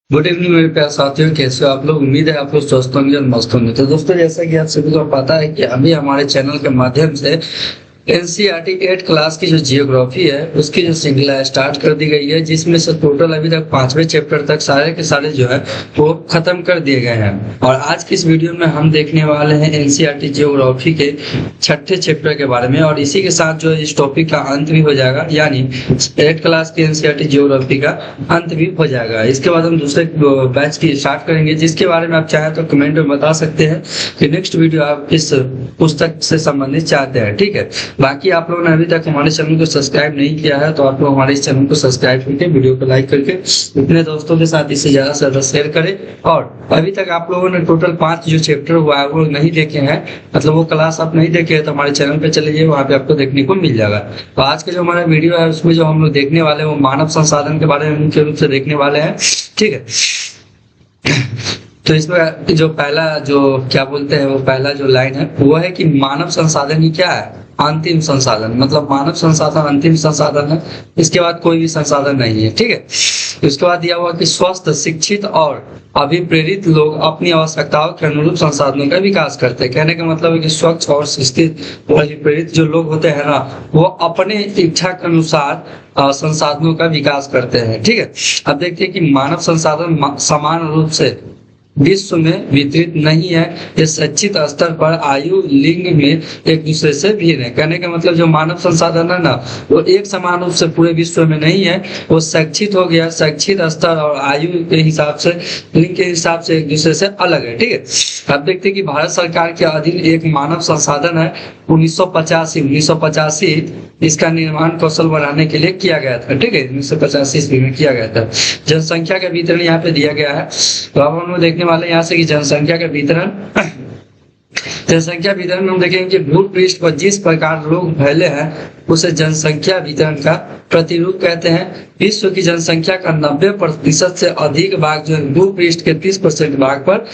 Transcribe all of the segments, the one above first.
Good evening मेरे प्यारे साथियों, कैसे हो आप लोग। उम्मीद है आप लोग स्वस्थ होंगे और मस्त होंगे। तो दोस्तों, जैसा कि आप सभी को पता है कि अभी हमारे चैनल के माध्यम से एनसीईआरटी 8 क्लास की जो जियोग्राफी है उसकी जो श्रृंखला स्टार्ट कर दी गई है, जिसमें से टोटल अभी तक 5वें चैप्टर तक सारे के सारे जो है वो खत्म कर दिए गए हैं। और आज की इस वीडियो में हम देखने वाले हैं एनसीईआरटी जियोग्राफी के 6ठे चैप्टर के बारे में, और इसी के साथ जो इस टॉपिक का अंत भी हो जाएगा, यानी 8 क्लास की एनसीईआरटी जियोग्राफी का अंत भी हो जाएगा। इसके बाद हम दूसरे बैच की स्टार्ट करेंगे, जिसके बारे में आप चाहे तो कमेंट में बता सकते हैं कि नेक्स्ट वीडियो आप इस पुस्तक से संबंधित चाहते हैं। ठीक है, बाकी आप लोगों ने अभी तक हमारे चैनल को सब्सक्राइब नहीं किया है तो आप लोग हमारे इस चैनल को सब्सक्राइब करके वीडियो को लाइक करके अपने दोस्तों के साथ इसे ज्यादा से ज्यादा शेयर करें। और अभी तक आप लोगों ने टोटल 5 जो चैप्टर हुआ है वो नहीं देखे हैं, मतलब वो क्लास आप नहीं देखे हैं, तो हमारे चैनल पे चले जाइए, वहाँ पे आपको देखने को मिल जाएगा। तो आज के जो हमारा वीडियो है उसमें जो हम लोग देखने वाले हैं वो मानव संसाधन के बारे में मुख्य रूप से देखने वाले हैं। ठीक है, तो इसमें जो पहला जो क्या बोलते हैं वो पहला जो लाइन है वो है कि मानव संसाधन ही क्या है, अंतिम संसाधन। मतलब मानव संसाधन अंतिम संसाधन है, इसके बाद कोई भी संसाधन नहीं है। ठीक है, उसके बाद दिया हुआ कि स्वस्थ, शिक्षित और अभिप्रेरित लोग अपनी आवश्यकताओं के अनुरूप संसाधनों का विकास करते हैं। कहने का मतलब है कि स्वच्छ और शिक्षित और अभिप्रेरित जो लोग होते हैं ना, वो अपने इच्छा के अनुसार संसाधनों का विकास करते हैं। ठीक है, अब देखते हैं कि मानव संसाधन समान रूप से विश्व में वितरित नहीं है, ये शैक्षिक स्तर पर आयु लिंग में एक दूसरे से भिन्न है। कहने का मतलब जो मानव संसाधन है ना वो एक समान रूप से पूरे विश्व में नहीं है, वो शैक्षिक हो गया, शैक्षिक स्तर और आयु के हिसाब से, लिंग के हिसाब से एक दूसरे से अलग है। ठीक है, अब देखते हैं कि भारत सरकार के अधीन एक मानव संसाधन है 1985 इसका निर्माण कौशल बढ़ाने के लिए किया गया था। ठीक है, 1985 ईस्वी में किया गया था। जनसंख्या का वितरण यहाँ पे दिया गया है, तो अब हम लोग देखने वाले यहाँ से कि जनसंख्या का वितरण जनसंख्या वितरण में हम देखेंगे कि भूपृष्ठ पर जिस प्रकार लोग फैले हैं उसे जनसंख्या वितरण का प्रतिरूप कहते हैं। विश्व की जनसंख्या का 90% से अधिक भाग जो है भूपृष्ठ के 30% भाग पर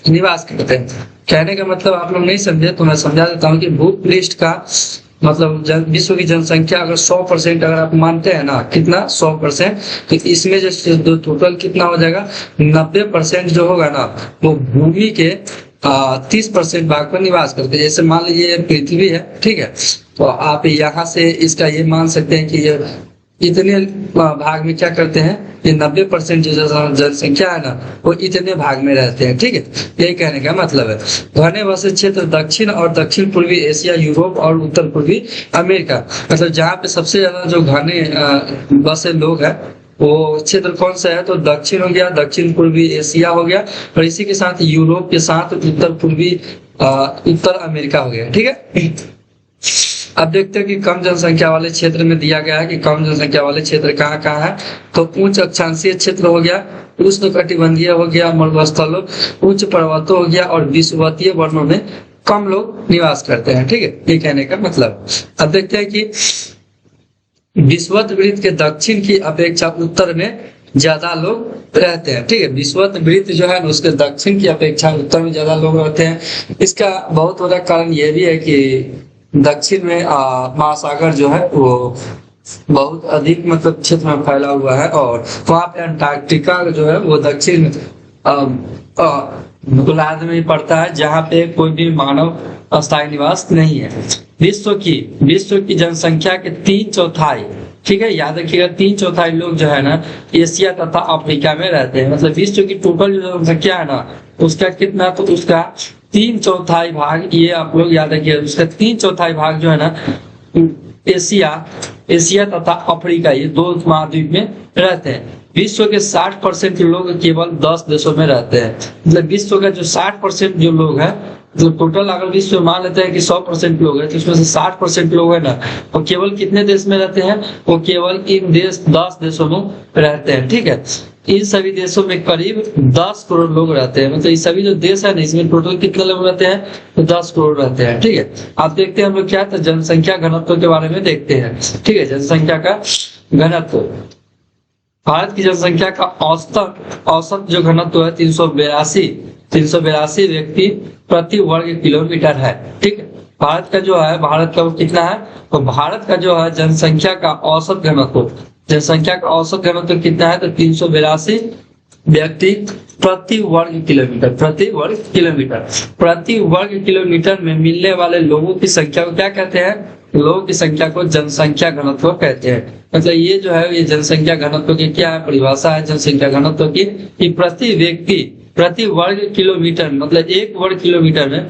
निवास करते हैं। कहने का मतलब आप लोग नहीं समझे तो मैं समझा देता हूँ कि भूपृष्ठ का मतलब विश्व की जनसंख्या अगर 100% अगर आप मानते हैं ना, कितना 100%, तो इसमें जो टोटल कितना हो जाएगा, 90% जो होगा ना वो भूमि के 30% भाग पर निवास करते हैं। जैसे मान लीजिए पृथ्वी है, ठीक है, तो आप यहाँ से इसका ये मान सकते हैं कि ये इतने भाग में क्या करते हैं, ये 90% जो जनसंख्या है ना वो इतने भाग में रहते हैं। ठीक है, यही कहने का मतलब है। घने बसे क्षेत्र दक्षिण और दक्षिण पूर्वी एशिया, यूरोप और उत्तर पूर्वी अमेरिका, मतलब जहाँ पे सबसे ज्यादा जो घने बसे लोग हैं वो क्षेत्र कौन सा है, तो दक्षिण हो गया, दक्षिण पूर्वी एशिया हो गया, और इसी के साथ यूरोप के साथ उत्तर पूर्वी उत्तर अमेरिका हो गया। ठीक है, अब देखते हैं कि कम जनसंख्या वाले क्षेत्र में दिया गया है कि कम जनसंख्या वाले क्षेत्र कहाँ कहाँ है। तो उच्च अक्षांशीय क्षेत्र हो गया, उष्णकटिबंधीय हो गया, मरुस्थल, उच्च पर्वतों हो गया, और विषुवतीय वर्णों में कम लोग निवास करते हैं। ठीक है, ये कहने का मतलब। अब देखते हैं कि विषुवत वृत्त के दक्षिण की अपेक्षा उत्तर में ज्यादा लोग रहते हैं। ठीक है, विषुवत वृत्त जो है उसके दक्षिण की अपेक्षा उत्तर में ज्यादा लोग रहते हैं। इसका बहुत बड़ा कारण यह भी है कि दक्षिण में महासागर जो है वो बहुत अधिक मतलब क्षेत्र में फैला हुआ है, और वहाँ पे अंटार्कटिका जो है वो दक्षिण गोलार्ध में ही पड़ता है, जहाँ पे कोई भी मानव अस्थायी निवास नहीं है। विश्व की जनसंख्या के 3/4, ठीक है, याद रखिएगा, 3/4 लोग जो है ना एशिया तथा अफ्रीका में रहते हैं। मतलब विश्व की टोटल जो जनसंख्या है ना उसका कितना, तो उसका 3/4 भाग, ये आप लोग याद रखिए, उसका 3/4 भाग जो है ना एशिया तथा अफ्रीका, ये 2 महाद्वीप में रहते हैं। विश्व के 60% लोग केवल 10 देशों में रहते हैं। मतलब विश्व का जो 60% जो लोग हैं, मतलब टोटल अगर विश्व में मान लेते हैं कि 100% लोग हैं, तो उसमें से 60% लोग हैं ना वो केवल कितने देश में रहते हैं, वो केवल इन 10 देशों में रहते हैं। ठीक है, इन सभी देशों में करीब 10 करोड़ लोग रहते हैं। मतलब ये सभी जो देश है ना इसमें टोटल कितने लोग रहते हैं, तो 10 करोड़ रहते हैं। ठीक है, आप देखते हैं हम लोग क्या, तो जनसंख्या घनत्व के बारे में देखते हैं। ठीक है, जनसंख्या का घनत्व, भारत की जनसंख्या का औसत जो घनत्व है 382 व्यक्ति प्रति वर्ग किलोमीटर है। ठीक है, भारत का जो है, भारत का कितना है, तो भारत का जो है जनसंख्या का औसत घनत्व कितना है, तो 382 व्यक्ति प्रति वर्ग किलोमीटर, प्रति वर्ग किलोमीटर में मिलने वाले लोगों की संख्या को क्या कहते हैं? लोगों की संख्या को जनसंख्या घनत्व कहते हैं। मतलब ये जो है ये जनसंख्या घनत्व की क्या है परिभाषा है जनसंख्या घनत्व की, कि प्रति व्यक्ति प्रति वर्ग किलोमीटर, मतलब एक वर्ग किलोमीटर में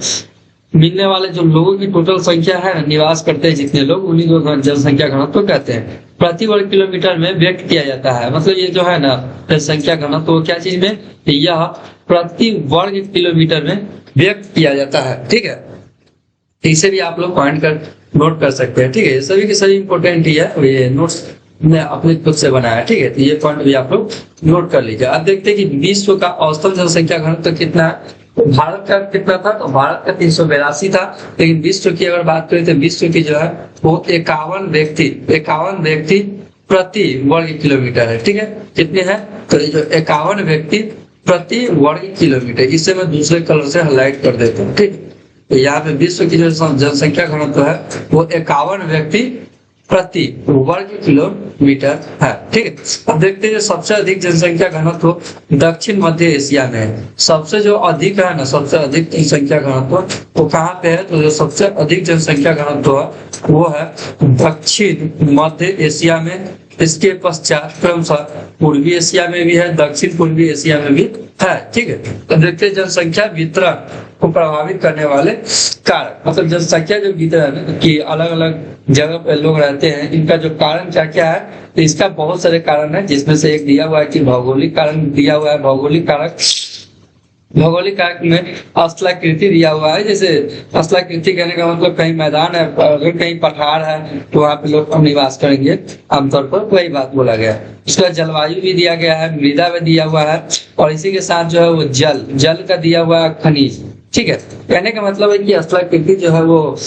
मिलने वाले जो लोगों की टोटल संख्या है, निवास करते हैं जितने लोग, उन्हीं को जनसंख्या घनत्व कहते हैं। प्रति वर्ग किलोमीटर में व्यक्त किया जाता है। मतलब ये जो है ना जनसंख्या घनत्व क्या चीज में, यह प्रति वर्ग किलोमीटर में व्यक्त किया जाता है। ठीक है, इसे भी आप लोग पॉइंट कर नोट कर सकते हैं। ठीक है, सभी के सभी इंपोर्टेंट ही है, ये नोट्स मैं अपने खुद से बनाया। ठीक है, तो ये पॉइंट भी आप लोग नोट कर लीजिए। अब देखते हैं कि विश्व का औसतन जनसंख्या घनत्व कितना है। भारत का कितना था? तो भारत का 382 था, लेकिन विश्व की अगर बात करें तो विश्व की जो है वो 51 व्यक्ति प्रति वर्ग किलोमीटर है। ठीक है, कितने हैं? तो जो 51 व्यक्ति प्रति वर्ग किलोमीटर, इसे मैं दूसरे कलर से हाईलाइट कर देता हूँ। ठीक, तो यहाँ पे विश्व की जो जनसंख्या घनत्व है वो 51 व्यक्ति प्रति वर्ग किलोमीटर है। ठीक है, अब देखते हैं सबसे अधिक जनसंख्या घनत्व दक्षिण मध्य एशिया में है। सबसे जो अधिक है ना, सबसे अधिक जनसंख्या घनत्व वो कहाँ पे है? तो जो सबसे अधिक जनसंख्या घनत्व है वो है दक्षिण मध्य एशिया में। इसके पश्चात क्रमशः पूर्वी एशिया में भी है, दक्षिण पूर्वी एशिया में भी है। ठीक है, तो देखते हैं जनसंख्या वितरण को प्रभावित करने वाले कारक, मतलब जनसंख्या जो वितरण की अलग अलग जगह पे लोग रहते हैं, इनका जो कारण क्या क्या है? तो इसका बहुत सारे कारण है, जिसमें से एक दिया हुआ है कि भौगोलिक कारण दिया हुआ है। भौगोलिक कारक में स्थलाकृति दिया हुआ है। जैसे स्थलाकृति कहने का मतलब कहीं मैदान है, अगर कहीं पठार है तो वहाँ पे लोग निवास करेंगे आमतौर पर, वही बात बोला गया है। उसका जलवायु भी दिया गया है, मृदा भी दिया हुआ है, और इसी के साथ जो है वो जल का दिया हुआ है, खनिज। ठीक है, कहने का मतलब है कि स्थलाकृति जो है वो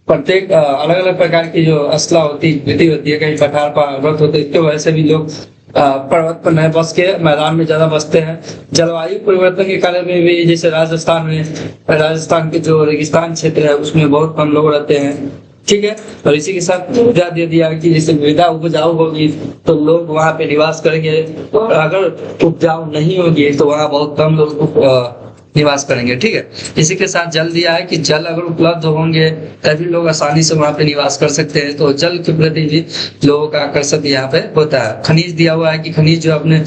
प्रत्येक अलग अलग प्रकार की जो स्थला होती है, कहीं पठार पर्वत होते हैं, इसके वजह से भी लोग पर्वत पर नहीं बस के मैदान में ज्यादा बसते हैं। जलवायु परिवर्तन के कारण में भी, जैसे राजस्थान के जो रेगिस्तान क्षेत्र है उसमें बहुत कम लोग रहते हैं। ठीक है, और इसी के साथ मृदा दे दिया कि जैसे मृदा उपजाऊ होगी तो लोग वहाँ पे निवास करेंगे, और अगर उपजाऊ नहीं होगी तो वहाँ बहुत कम लोग निवास करेंगे। ठीक है, इसी के साथ जल दिया है कि जल अगर उपलब्ध होंगे तभी लोग आसानी से वहां पे निवास कर सकते हैं, तो जल के प्रति भी लोगों का आकर्षण यहाँ पे होता है। खनिज दिया हुआ है कि खनिज जो अपने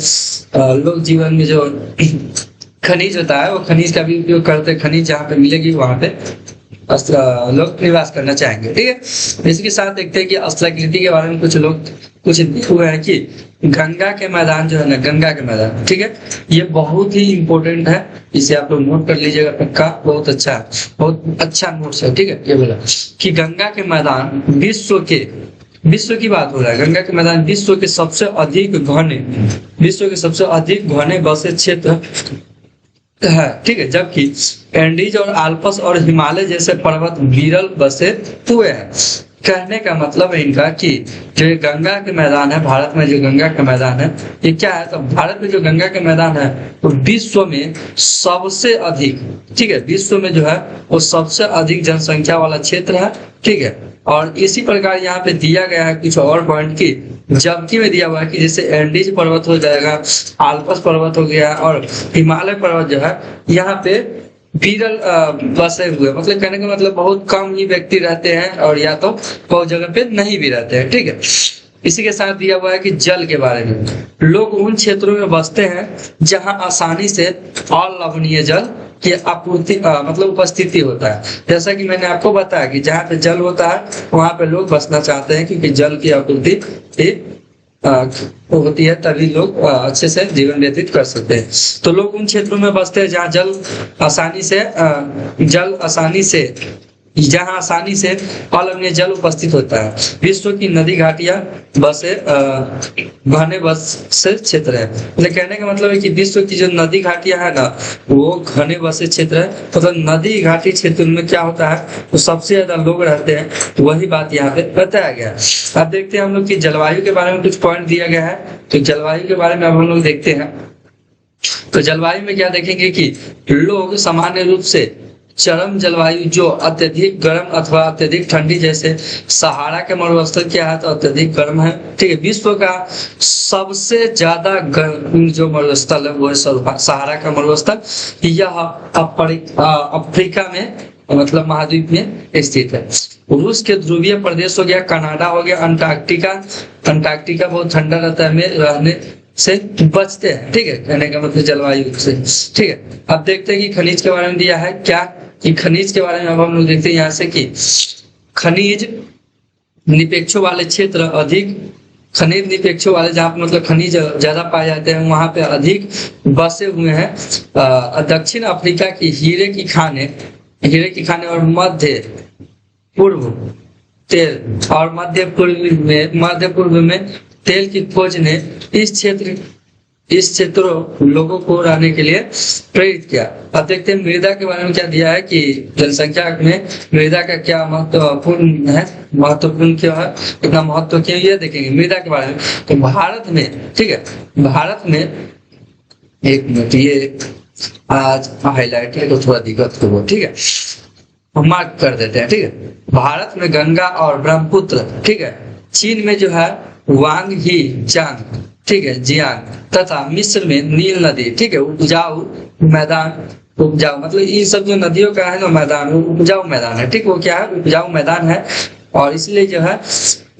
लोग जीवन में जो खनिज होता है वो खनिज का भी उपयोग करते हैं। खनिज जहाँ पे मिलेगी वहां पे लोग निवास करना चाहेंगे। ठीक है, इसके साथ देखते हैं कि स्थलाकृति के बारे में कुछ लिखे हुए हैं कि गंगा के मैदान जो है ना, गंगा के मैदान, ठीक है, ये बहुत ही इंपॉर्टेंट है, इसे आप लोग नोट कर लीजिएगा पक्का, बहुत अच्छा नोट्स है। ठीक है, ये बोला कि गंगा के मैदान विश्व की बात हो रहा है। गंगा के मैदान विश्व के सबसे अधिक घने बसे क्षेत्र है। ठीक है, जबकि एंडीज और आल्प्स और हिमालय जैसे पर्वत विरल बसे हुए हैं। कहने का मतलब है इनका कि जो गंगा के मैदान है, भारत में जो गंगा का मैदान है, ये क्या है? तो भारत में जो गंगा के मैदान है वो विश्व में सबसे अधिक, ठीक है, विश्व में जो है वो सबसे अधिक जनसंख्या वाला क्षेत्र है। ठीक है, और इसी प्रकार यहाँ पे दिया गया है कुछ और पॉइंट की, जबकि में दिया हुआ है कि जैसे एंडीज पर्वत हो जाएगा, आल्प्स पर्वत हो गया, और हिमालय पर्वत जो है यहाँ पे विरल बसे हुए, मतलब कहने का मतलब बहुत कम ही व्यक्ति रहते हैं, और या तो बहुत जगह पे नहीं भी रहते हैं। ठीक है, इसी के साथ दिया हुआ है कि जल के बारे में, लोग उन क्षेत्रों में बसते हैं जहां आसानी से अलवणीय जल की आपूर्ति मतलब उपस्थिति होता है। जैसा कि मैंने आपको बताया कि जहाँ पे जल होता है वहां पे लोग बसना चाहते हैं, क्योंकि जल की आपूर्ति होती है, तभी लोग अच्छे से जीवन व्यतीत कर सकते हैं। तो लोग उन क्षेत्रों में बसते हैं जहाँ आसानी से अलवणीय जल उपस्थित होता है। विश्व की नदी घाटियां घने बस से क्षेत्र है। मतलब कहने का मतलब है कि विश्व की जो नदी घाटियां है ना वो घने बसे क्षेत्र है। मतलब नदी घाटी क्षेत्र में क्या होता है तो सबसे ज्यादा लोग रहते हैं, वही बात यहाँ पे बताया गया। अब देखते हैं हम लोग की जलवायु के बारे में कुछ पॉइंट दिया गया है। तो जलवायु के बारे में अब हम लोग देखते हैं। तो जलवायु में क्या देखेंगे कि लोग सामान्य रूप से चरम जलवायु जो अत्यधिक गर्म अथवा अत्यधिक ठंडी, जैसे सहारा के मरुस्थल क्या है तो अत्यधिक गर्म है, ठीक है। विश्व का सबसे ज्यादा गर्म जो मरुस्थल है वो है सहारा का मरुस्थल। यह अफ्रीका में मतलब महाद्वीप में स्थित है। रूस के ध्रुवीय प्रदेश हो गया, कनाडा हो गया, अंटार्कटिका बहुत ठंडा रहता है, में रहने से बचते हैं, ठीक है, कहने का मतलब जलवायु से, ठीक है। अब देखते हैं कि खनिज के बारे में दिया है क्या, कि खनिज के बारे में अब हम लोग देखते हैं यहाँ से कि खनिज निपेक्षों वाले क्षेत्र अधिक, खनिज निपेक्षों वाले जहाँ पे मतलब खनिज ज्यादा पाए जाते हैं वहां पे अधिक बसे हुए हैं। दक्षिण अफ्रीका की हीरे की खाने और मध्य पूर्व में तेल की खोज ने इस क्षेत्रों लोगों को रहने के लिए प्रेरित किया। अब देखते हैं मृदा के बारे में क्या दिया है कि जनसंख्या में मृदा का क्या महत्वपूर्ण क्या है, इतना महत्व क्यों, ये देखेंगे मृदा के बारे में। तो भारत में, ठीक है, भारत में एक मिनट, ये आज हाईलाइट है तो थोड़ा दिक्कत हो, ठीक है, मार्क कर देते हैं, ठीक है। भारत में गंगा और ब्रह्मपुत्र, ठीक है, चीन में जो है वांग ही चांग, ठीक है, जियांग, तथा मिस्र में नील नदी, ठीक है, उपजाऊ मतलब ये सब जो नदियों का है ना मैदान, वो उपजाऊ मैदान है, ठीक, वो क्या है, उपजाऊ मैदान है, और इसलिए जो है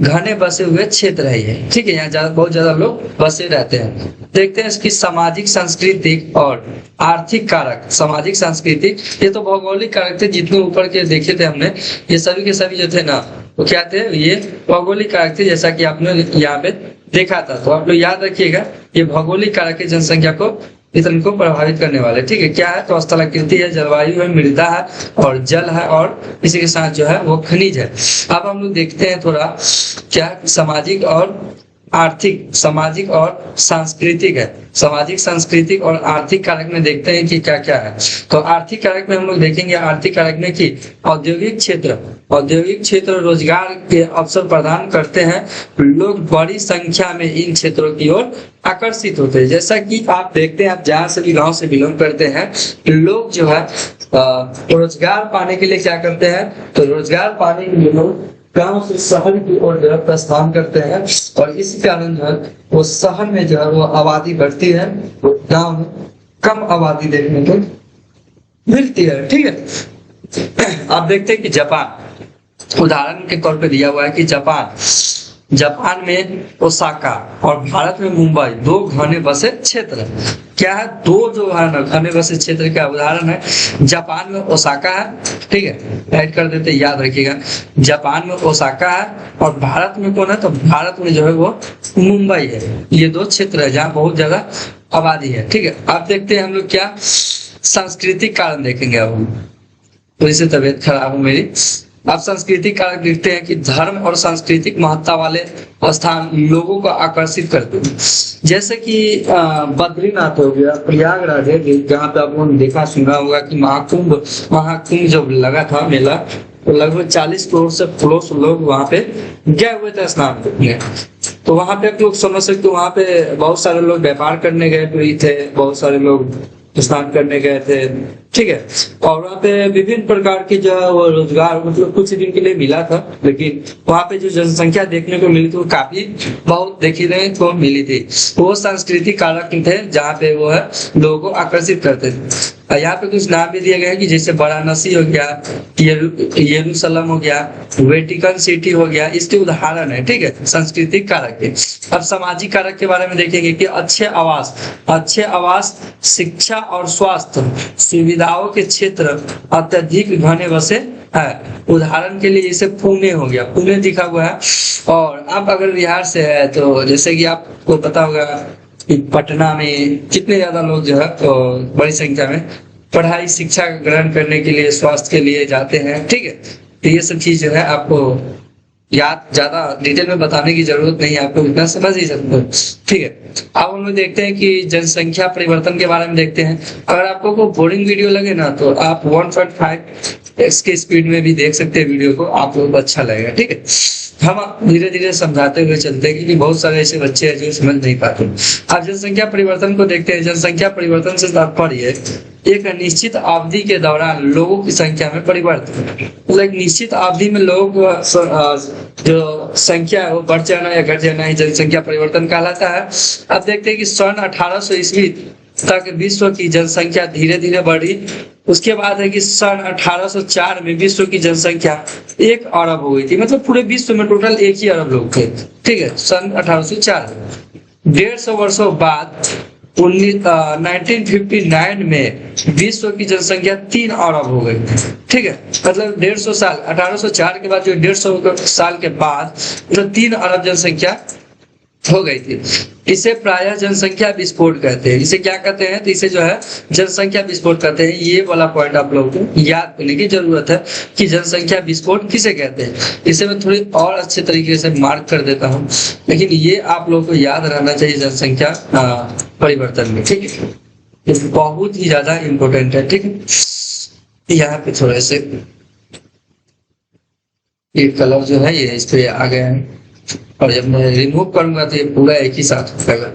घने बसे हुए क्षेत्र है ये, ठीक है, यहाँ बहुत ज्यादा लोग बसे रहते हैं। देखते हैं इसकी सामाजिक, सांस्कृतिक और आर्थिक कारक। सामाजिक सांस्कृतिक, ये तो भौगोलिक कारक थे, जितने ऊपर के देखे थे हमने, ये सभी के सभी जो थे ना वो क्या थे, ये भौगोलिक कारक थे, जैसा कि आपने यहाँ पे देखा था। तो आप लोग याद रखिएगा, ये भौगोलिक कारक है जनसंख्या को वितरण को प्रभावित करने वाले, ठीक है। क्या है तो स्थलाकृति है, जलवायु है, मृदा है और जल है, और इसी के साथ जो है वो खनिज है। अब हम लोग देखते हैं थोड़ा क्या सामाजिक और आर्थिक, सामाजिक और सांस्कृतिक है। सामाजिक, सांस्कृतिक और आर्थिक कारक में देखते हैं कि क्या क्या है। तो आर्थिक कारक में हम लोग देखेंगे, आर्थिक कारक में कि औद्योगिक क्षेत्र रोजगार के अवसर प्रदान करते हैं, लोग बड़ी संख्या में इन क्षेत्रों की ओर आकर्षित होते हैं। जैसा कि आप देखते हैं, आप जहाँ से भी गाँव से बिलोंग करते हैं, लोग जो है रोजगार पाने के लिए क्या करते हैं, तो रोजगार पाने के लिए लोग गांव से शहर की ओर जो है प्रस्थान करते हैं, और इसी कारण जो है वो शहर में जो है वो आबादी बढ़ती है, वो गांव में कम आबादी देखने को मिलती है, ठीक है। आप देखते हैं कि जापान उदाहरण के तौर पे दिया हुआ है कि जापान में ओसाका और भारत में मुंबई दो घने बसे क्षेत्र क्या है, दो जो है ना घने बसे क्षेत्र का उदाहरण है। जापान में ओसाका है, ठीक है, ऐड कर देते, याद रखिएगा, जापान में ओसाका है, और भारत में कौन है, तो भारत में जो है वो मुंबई है। ये दो क्षेत्र है जहाँ बहुत ज्यादा आबादी है, ठीक है। आप देखते हैं हम लोग क्या सांस्कृतिक कारण देखेंगे। अब हम तो इससे तबीयत खराब हो मेरी। आप सांस्कृतिक कारक देखते हैं कि धर्म और सांस्कृतिक महत्ता वाले स्थान लोगों को आकर्षित करते हैं, जैसे कि बद्रीनाथ हो गया, प्रयागराज है, जहाँ पे आपको देखा सुना होगा कि महाकुंभ जब लगा था मेला, तो लगभग 40 करोड़ से प्लस लोग वहाँ पे गए हुए थे स्नान करने। तो वहाँ पे आप लोग समझ सकते हो, वहाँ पे बहुत सारे लोग व्यापार करने गए हुए थे, बहुत सारे लोग स्नान करने गए थे, ठीक है। और वहाँ पे विभिन्न प्रकार की जो है वो रोजगार मतलब कुछ दिन के लिए मिला था, लेकिन वहाँ पे जो जनसंख्या देखने को मिली थी वो काफी बहुत देखने को मिली थी। वो सांस्कृतिक कारक थे जहाँ पे वो है लोगों को आकर्षित करते थे। यहाँ पे कुछ नाम भी दिए गए हैं कि जैसे वाराणसी हो गया, यरूशलेम हो गया, वेटिकन सिटी हो गया, इसके उदाहरण है, ठीक है, सांस्कृतिक कारक के। अब सामाजिक कारक के बारे में देखेंगे कि अच्छे आवास, शिक्षा और स्वास्थ्य सुविधाओं के क्षेत्र अत्यधिक घने बसे है। उदाहरण के लिए जैसे पुणे हो गया, पुणे दिखा हुआ है। और आप अगर बिहार से है तो जैसे कि आपको पता होगा कि पटना में कितने ज्यादा लोग जो है तो बड़ी संख्या में पढ़ाई शिक्षा ग्रहण करने के लिए, स्वास्थ्य के लिए जाते हैं, ठीक है। तो ये सब चीज जो है आपको याद ज्यादा डिटेल में बताने की जरूरत नहीं है, आपको इतना समझ ही सकते हो, ठीक है। अब हम लोग देखते हैं कि जनसंख्या परिवर्तन के बारे में देखते हैं। अगर आपको कोई बोरिंग वीडियो लगे ना तो आप 1.5x के स्पीड में भी देख सकते हैं वीडियो को, आप लोग को अच्छा लगेगा, ठीक है। हम धीरे धीरे समझाते हुए चलते हैं, क्योंकि बहुत सारे ऐसे बच्चे हैं जो समझ नहीं पाते। अब जनसंख्या परिवर्तन को देखते हैं। जनसंख्या परिवर्तन से तात्पर्य एक निश्चित अवधि के दौरान लोगों की संख्या में परिवर्तन, मतलब एक निश्चित अवधि में लोगों जो संख्या है वो बढ़ जाना या घट जाना ही जनसंख्या परिवर्तन कहलाता है। अब देखते हैं कि सन 1800 ईस्वी तक विश्व की जनसंख्या धीरे धीरे बढ़ी। उसके बाद है कि सन 1804 में विश्व की जनसंख्या 1 अरब हो गई थी, मतलब पूरे विश्व में टोटल 1 ही अरब लोग थे, ठीक है, सन 1804 में। 150 वर्षों बाद 1959 में विश्व की जनसंख्या 3 अरब हो गई, ठीक है, मतलब 150 साल, 1804 के बाद जो 150 साल के बाद जो 3 अरब जनसंख्या हो गई थी। इसे प्रायः जनसंख्या विस्फोट कहते हैं। इसे क्या कहते हैं? तो इसे जो है जनसंख्या विस्फोट कहते हैं। ये वाला पॉइंट आप लोगों को याद करने की जरूरत है कि जनसंख्या विस्फोट किसे कहते हैं। इसे मैं थोड़ी और अच्छे तरीके से मार्क कर देता हूँ, लेकिन ये आप लोगों को याद रहना चाहिए जनसंख्या परिवर्तन में, ठीक है, ये बहुत ही ज्यादा इम्पोर्टेंट है, ठीक है। यहाँ पे थोड़े से ये कलर जो है ये इस पे आ गया है, और जब मैं रिमूव करूंगा तो ये पूरा एक ही साथ हो जाएगा।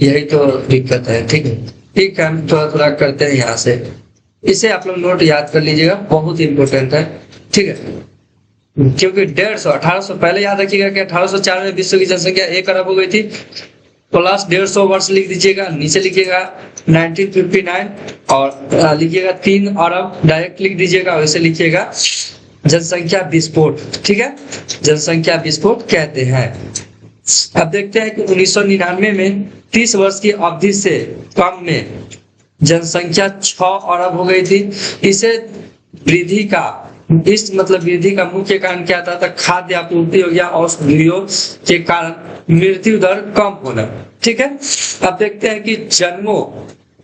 यही तो दिक्कत है, ठीक है। ठीक है, हम थोड़ा थोड़ा करते हैं यहाँ से। इसे आप लोग नोट याद कर लीजिएगा, बहुत इंपॉर्टेंट है, ठीक है, क्योंकि 1800 पहले याद रखिएगा कि 1804 में विश्व की जनसंख्या 1 अरब हो गई थी, प्लस 150 वर्ष लिख दीजिएगा, नीचे लिखिएगा 1959 और लिखिएगा 3 अरब, डायरेक्ट लिख दीजिएगा, वैसे लिखिएगा जनसंख्या विस्फोट, ठीक है, जनसंख्या विस्फोट कहते हैं। अब देखते हैं कि 1999 में 30 वर्ष की अवधि से कम में जनसंख्या 6 अरब हो गई थी। इसे वृद्धि का वृद्धि का मुख्य कारण क्या था? खाद्य आपूर्ति हो गया, औषधियों के कारण मृत्यु दर कम होना, ठीक है। अब देखते हैं कि जन्म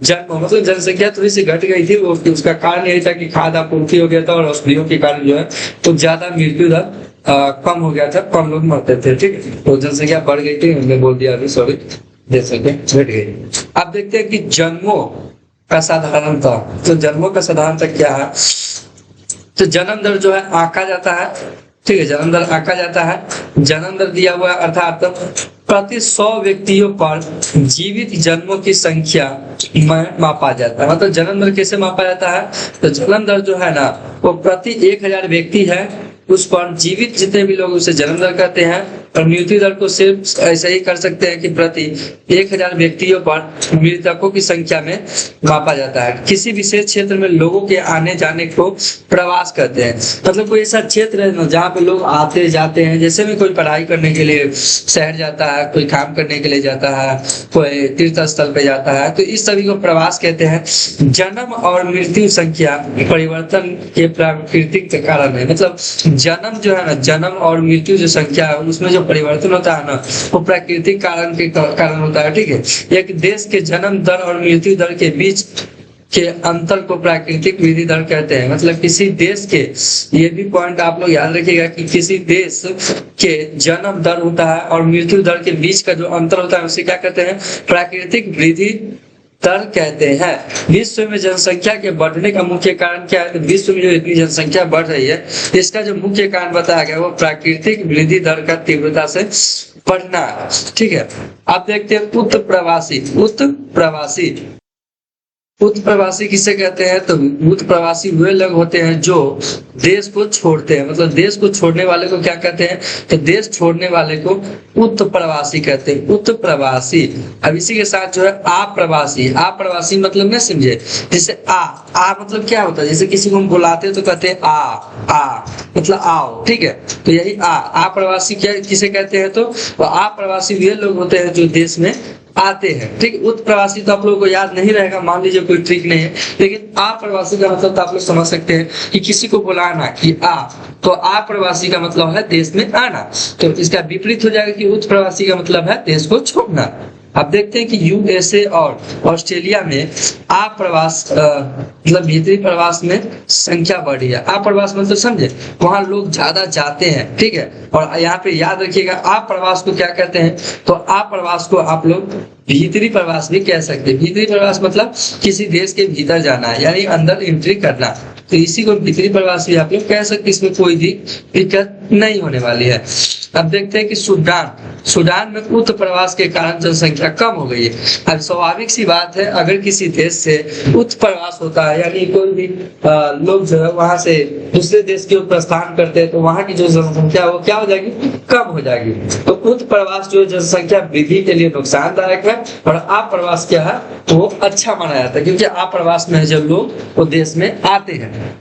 मतलब जनसंख्या थोड़ी सी घट गई थी, वो उसका कारण यही था कि खाद्य आपूर्ति हो गया था और औषधियों के कारण जो है तो ज्यादा मृत्यु दर कम हो गया था, कम लोग मरते थे, ठीक है। तो जनसंख्या बढ़ गई थी, हमने बोल दिया अभी, सॉरी, जनसंख्या घट गई। अब देखते हैं कि जन्मों का साधारणता, तो जन्मों का साधारणता क्या है? तो जन्म दर जो है आंका जाता है, ठीक है, जन्म दर आंका जाता है। जन्म दर दिया हुआ है, अर्थात प्रति 100 व्यक्तियों पर जीवित जन्मों की संख्या में मापा जाता है। मतलब जन्म दर कैसे मापा जाता है? तो जन्म दर जो है ना वो प्रति 1000 व्यक्ति है, उस पर जीवित जितने भी लोग उसे जन्म दर कहते हैं। और मृत्यु दर को सिर्फ ऐसे ही कर सकते हैं कि प्रति 1000 व्यक्तियों पर मृतकों की संख्या में मापा जाता है। किसी विशेष क्षेत्र में लोगों के आने जाने को प्रवास कहते हैं। मतलब कोई ऐसा क्षेत्र है ना जहाँ पे लोग आते जाते हैं, जैसे भी कोई पढ़ाई करने के लिए शहर जाता है, कोई काम करने के लिए जाता है, कोई तीर्थ स्थल पे जाता है, तो इस सभी को प्रवास कहते हैं। जन्म और मृत्यु संख्या परिवर्तन के प्राकृतिक कारण है। मतलब जन्म जो है ना, जन्म और मृत्यु जो संख्या है उसमें जो परिवर्तन होता है ना वो प्राकृतिक कारण के कारण होता है, ठीक है। एक देश के जन्म दर और मृत्यु दर के बीच के अंतर को प्राकृतिक वृद्धि दर कहते हैं। मतलब किसी देश के, ये भी पॉइंट आप लोग याद रखिएगा कि किसी देश के जन्म दर होता है और मृत्यु दर के बीच का जो अंतर होता है उसे क्या कहते हैं? प्राकृतिक वृद्धि दर कहते हैं। विश्व में जनसंख्या के बढ़ने का मुख्य कारण क्या है? तो विश्व में जो इतनी जनसंख्या बढ़ रही है इसका जो मुख्य कारण बताया गया वो प्राकृतिक वृद्धि दर का तीव्रता से बढ़ना है, ठीक है। अब देखते हैं उत्प्रवासी किसे कहते हैं? तो उत्प्रवासी वे लोग होते हैं जो देश को छोड़ते हैं। मतलब देश को छोड़ने वाले को क्या कहते हैं? तो देश छोड़ने वाले को उत्प्रवासी कहते हैं, उत्प्रवासी। अब इसी के साथ जो है आप्रवासी मतलब ना समझे, जैसे आ मतलब क्या होता है? जैसे किसी को हम बुलाते हैं तो कहते हैं आ मतलब आओ, ठीक है। तो यही आप्रवासी क्या किसे कहते हैं? तो आप्रवासी वे लोग होते हैं जो देश में आते हैं, ठीक। उत्प्रवासी तो आप लोगों को याद नहीं रहेगा, मान लीजिए कोई ट्रिक नहीं है, लेकिन आप्रवासी का मतलब तो आप लोग समझ सकते हैं कि किसी को बुलाना कि तो आप्रवासी का मतलब है देश में आना। तो इसका विपरीत हो जाएगा कि उत्प्रवासी का मतलब है देश को छोड़ना। अब देखते हैं कि यूएसए और ऑस्ट्रेलिया में आप्रवास मतलब भीतरी प्रवास में संख्या बढ़ी है। आप्रवास मतलब समझे, वहां लोग ज्यादा जाते हैं, ठीक है। और यहाँ पे याद रखिएगा आप्रवास को क्या कहते हैं? तो आप्रवास को आप लोग भीतरी प्रवास भी कह सकते हैं। भीतरी प्रवास मतलब किसी देश के भीतर जाना है, यानी अंदर एंट्री करना, तो इसी को भीतरी प्रवास भी आप लोग कह सकते हैं। इसमें कोई भी दिक्कत नहीं होने वाली है। अब देखते हैं कि सूडान में उत्तर प्रवास के कारण जनसंख्या कम हो गई है। अब स्वाभाविक सी बात है, अगर किसी देश से उत्तर प्रवास होता है, यानी कोई भी लोग जो है वहां से दूसरे देश की ओर प्रस्थान करते हैं, तो वहां की जो जनसंख्या वो क्या हो जाएगी, कम हो जाएगी। तो उत्तर प्रवास जो जनसंख्या वृद्धि के लिए नुकसानदायक है, और अप्रवास क्या है, वो अच्छा माना जाता है, क्योंकि अप्रवास में जब लोग वो देश में आते हैं।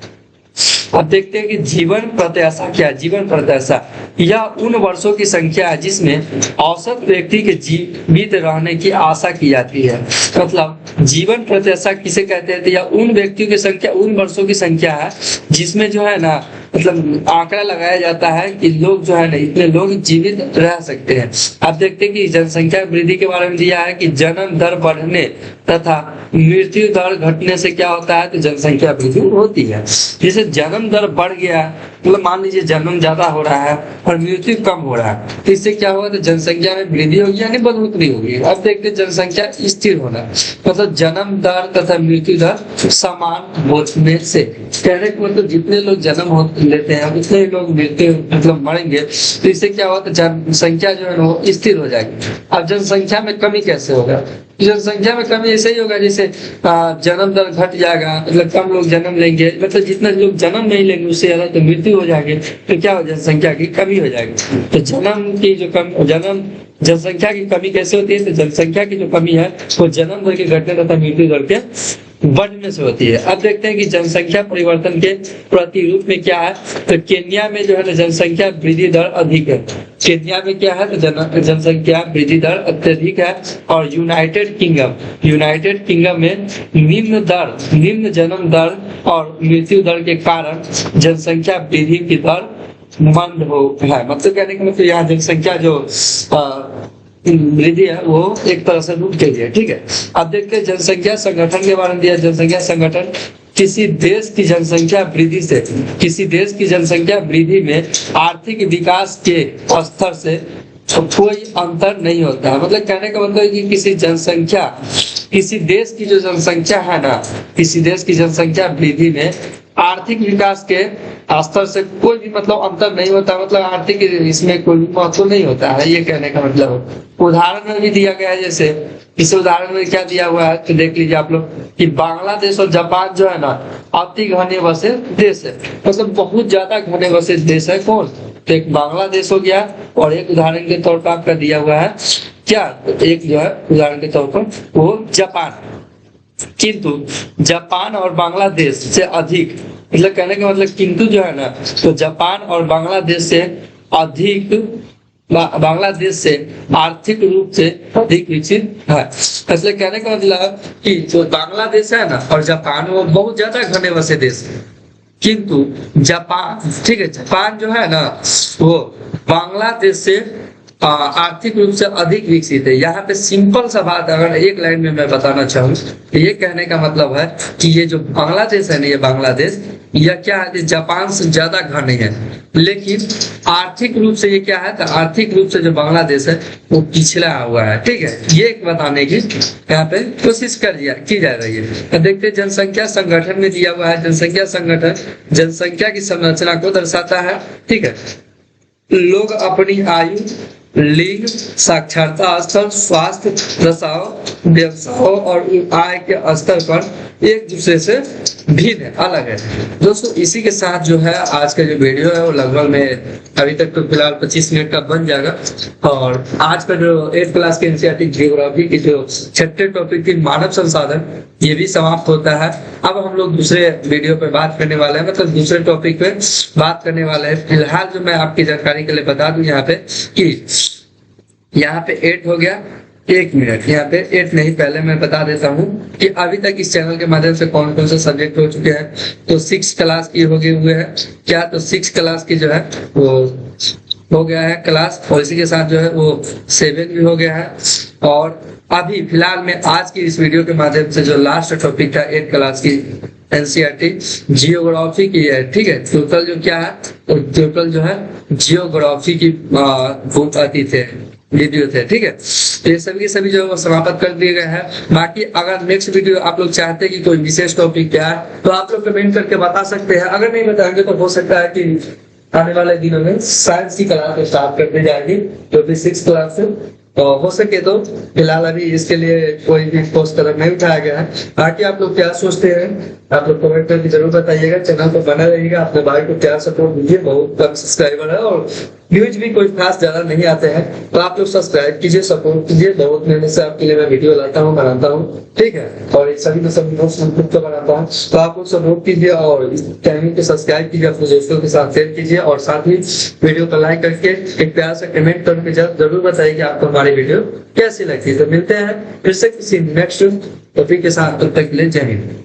अब देखते हैं कि जीवन प्रत्याशा क्या है। जीवन प्रत्याशा यह उन वर्षों की संख्या है जिसमें औसत व्यक्ति के जीवित रहने की आशा की जाती है। मतलब जीवन प्रत्याशा किसे कहते हैं, या उन व्यक्तियों की संख्या, उन वर्षों की संख्या है जिसमें जो है ना, मतलब आंकड़ा लगाया जाता है कि लोग जो है ना, इतने लोग जीवित रह सकते हैं। अब देखते हैं कि जनसंख्या वृद्धि के बारे में दिया है कि जन्म दर बढ़ने तथा मृत्यु दर घटने से क्या होता है, तो जनसंख्या वृद्धि होती है। जैसे जन्म दर बढ़ गया, मतलब मान लीजिए जन्म ज्यादा हो रहा है और मृत्यु कम हो रहा है, तो इससे क्या होगा, तो जनसंख्या में वृद्धि होगी यानी बढ़ोतरी होगी। अब देखते हैं जनसंख्या स्थिर होना, मतलब जन्म दर तथा मृत्यु दर समान होने से, कहने का मतलब जितने लोग जन्म लेते हैं उतने लोग मृत्यु मतलब मरेंगे, तो इससे क्या होगा, तो जनसंख्या जो है वो स्थिर हो जाएगी। अब जनसंख्या में कमी कैसे होगा, जनसंख्या में कमी ऐसे ही होगा जैसे जन्म दर घट जाएगा, मतलब कम लोग जन्म लेंगे, मतलब जितना लोग जन्म नहीं लेंगे उससे ज्यादा तो मृत्यु हो जाएगी, तो क्या हो, जनसंख्या की कमी हो जाएगी। तो जनसंख्या की कमी कैसे होती है, तो जनसंख्या की जो कमी है वो जन्म दर के घटने तथा मृत्यु दर के बढ़ने से होती है। अब देखते हैं कि जनसंख्या परिवर्तन के प्रतिरूप में क्या है, तो केन्या में जो है ना जनसंख्या वृद्धि दर अधिक है। केन्या में क्या है, तो जनसंख्या वृद्धि दर अत्यधिक है। और यूनाइटेड किंगडम में निम्न जन्म दर और मृत्यु दर के कारण जनसंख्या वृद्धि की दर मंद हो है। मतलब कहने का मतलब यहाँ जनसंख्या जो वृद्धि है वो एक तरह से रुक गई है। ठीक है, अब देखते हैं जनसंख्या संगठन के बारे में दिया। जनसंख्या संगठन किसी देश की जनसंख्या वृद्धि में आर्थिक विकास के स्तर से कोई अंतर नहीं होता है। मतलब कहने का मतलब है कि किसी देश की जो जनसंख्या है ना, किसी देश की जनसंख्या वृद्धि में आर्थिक विकास के स्तर से कोई भी मतलब अंतर नहीं होता, मतलब आर्थिक इसमें कोई भी महत्व नहीं होता है, ये कहने का मतलब। उदाहरण में भी दिया गया है, जैसे इस उदाहरण में क्या दिया हुआ है तो देख लीजिए आप लोग कि बांग्लादेश और जापान जो है ना अति घने बसे देश है, मतलब बहुत ज्यादा घने बसे देश है। कौन, तो एक बांग्लादेश हो गया, और एक उदाहरण के तौर पर आपका दिया हुआ है क्या, एक जो है उदाहरण के तौर पर वो जापान। किंतु जापान और बांग्लादेश से अधिक, मतलब कहने का मतलब किंतु जो है ना, तो जापान और बांग्लादेश से अधिक, बांग्लादेश से आर्थिक रूप से अधिक विकसित है। इसलिए कहने का मतलब कि जो बांग्लादेश है ना और जापान वो बहुत ज्यादा घने बसे देश है, किंतु जापान, ठीक है, जापान जो है ना वो बांग्लादेश से आर्थिक रूप से अधिक विकसित है। यहाँ पे सिंपल सा बात अगर एक लाइन में मैं बताना चाहूँ तो ये कहने का मतलब है कि ये जो बांग्लादेश है ना, ये बांग्लादेश यह क्या है, जापान से ज्यादा घने है, लेकिन आर्थिक रूप से ये क्या है, तो आर्थिक रूप से जो बांग्लादेश है वो पिछड़ा हुआ है। ठीक है, ये बताने की यहाँ पे कोशिश की जा रही है। तो देखते जनसंख्या संगठन में दिया हुआ है, जनसंख्या संगठन जनसंख्या की संरचना को दर्शाता है। ठीक है, लोग अपनी आयु, लिंग, साक्षरता स्तर, स्वास्थ्य दशाओं, व्यवसायों और आय के स्तर पर एक दूसरे से भिन्न है, अलग है। दोस्तों इसी के साथ जो है आज का जो वीडियो है वो लगभग में अभी तक तो फिलहाल 25 मिनट का बन जाएगा। और आज का जो 8th क्लास के एनसीईआरटी ज्योग्राफी की जो छठे टॉपिक थी मानव संसाधन, ये भी समाप्त होता है। अब हम लोग दूसरे वीडियो पे बात करने वाले हैं, मतलब दूसरे टॉपिक पे बात करने वाले हैं। फिलहाल जो मैं आपकी जानकारी के लिए बता दूं यहाँ पे कि यहाँ पे 8 हो गया, 1 मिनट, यहाँ पे 8 नहीं, पहले मैं बता देता हूँ कि अभी तक इस चैनल के माध्यम से कौन कौन से सब्जेक्ट हो चुके हैं। तो 6 क्लास की हो गए हुए हैं क्या, तो 6 क्लास की जो है वो हो गया है क्लास, और इसी के साथ जो है वो 7 भी हो गया है। और अभी फिलहाल में आज की इस वीडियो के माध्यम से जो लास्ट टॉपिक था 8 क्लास की एनसीईआरटी जियोग्राफी की है। ठीक है, टोटल जो क्या है, तो टोटल जो है जियोग्राफी की बुक आती थे, वीडियो थे। ठीक है, तो ये सभी के सभी जो है वो समाप्त कर दिए गए हैं। बाकी अगर नेक्स्ट वीडियो आप लोग चाहते हैं कि कोई विशेष टॉपिक क्या है तो आप लोग कमेंट करके बता सकते हैं। अगर नहीं बताएंगे तो हो सकता है कि आने वाले दिनों में साइंस की क्लास स्टार्ट कर दी जाएगी, जो भी 6 क्लास से। तो हो सके तो फिलहाल अभी इसके लिए कोई भी ठोस कदम नहीं उठाया गया है। बाकी आप लोग क्या सोचते हैं, आप लोग कमेंट करके जरूर बताइएगा। चैनल पर बना रहिएगा, अपने भाई को प्यार सपोर्ट दीजिए। बहुत कम सब्सक्राइबर है और व्यूज भी कोई खास ज्यादा नहीं आते हैं, तो आप लोग सब्सक्राइब कीजिए, सपोर्ट कीजिए। बहुत मेहनत से आपके लिए मैं वीडियो लाता हूँ, बनाता हूँ, ठीक है। और सभी को सभी नोट्स खुद को बनाता हूँ, तो आप लोग सपोर्ट कीजिए और चैनल को सब्सक्राइब कीजिए, अपने दोस्तों के साथ शेयर कीजिए और साथ ही वीडियो को लाइक करके एक प्यार से कमेंट करके जरूर बताइए कि आपको हमारी वीडियो कैसी लगती है। तो मिलते हैं फिर से किसी नेक्स्ट टॉपिक के साथ, तब तक के लिए जय हिंद।